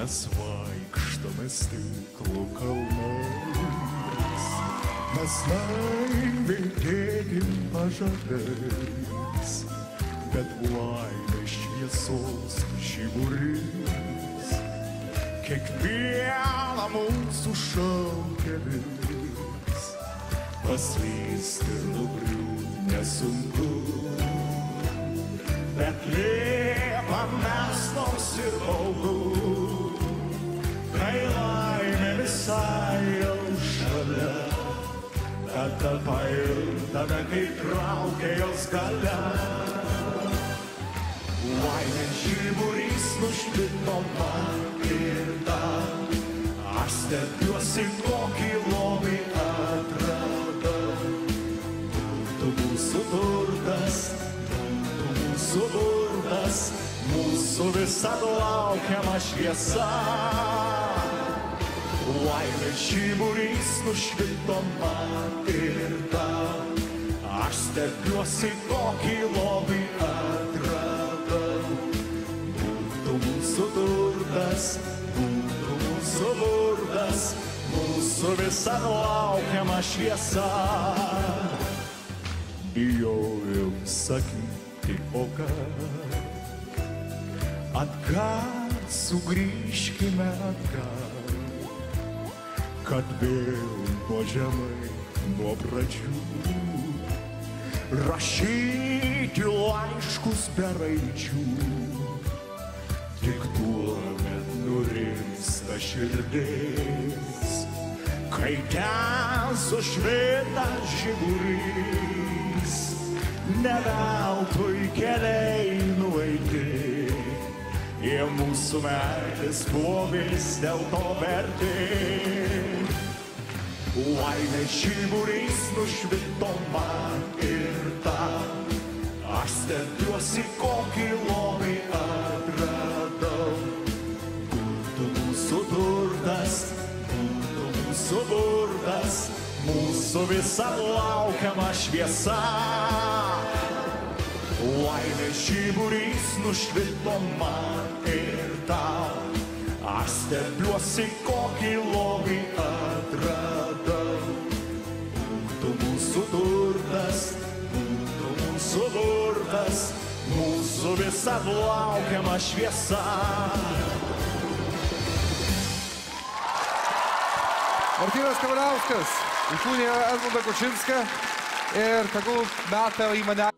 Mes vaikštome stiklų kalnais, mes naiviai tėkim pažadais, bet laimė šviesos žiburys kiekvieną mūsų šaukia vis. Paslysti ir nugriūt nesunku, bet lieka mes nors ir baugu, kai laimė visai jau šalia, tada pajutame, kai traukia jos galia. Laimės žiburys nušvito man ir dar, aš stebiuosi, kokį lobį atradau. Tu mūsų turtas, mūsų burtas, mūsų visad laukiama šviesa. Laimės žiburys nušvito man ir dar, aš stebiuosi, kokį lobį atradau. Būtų mūsų turtas, būtų mūsų burtas, mūsų visad laukiama šviesa. Bijojau sakyti, o ką? Atgal, sugrįžkime atgal, kad vėl nuo žemai, nuo pradžių rašyti laiškus be raidžių. Tik tuomet nurimsta širdis, kai ten sušvita žiburys. Ne veltui keliai nueiti, ir mūsų meilės buvo vis dėl to verti. Laimės žiburys nušvito man ir dar, aš stebiuosi, kokį lobį atradau. Būtų mūsų turtas, būtų mūsų burtas, mūsų visad laukiama šviesa. Laimės žiburys nušvito man ir dar, aš stebiuosi, kokį lobį atradau. Būtų mūsų turtas, būtų mūsų burtas, mūsų visad laukiama šviesa. Martynas Kavaliauskas įkūnija Edmundą Kučinską ir tegul meta į mane.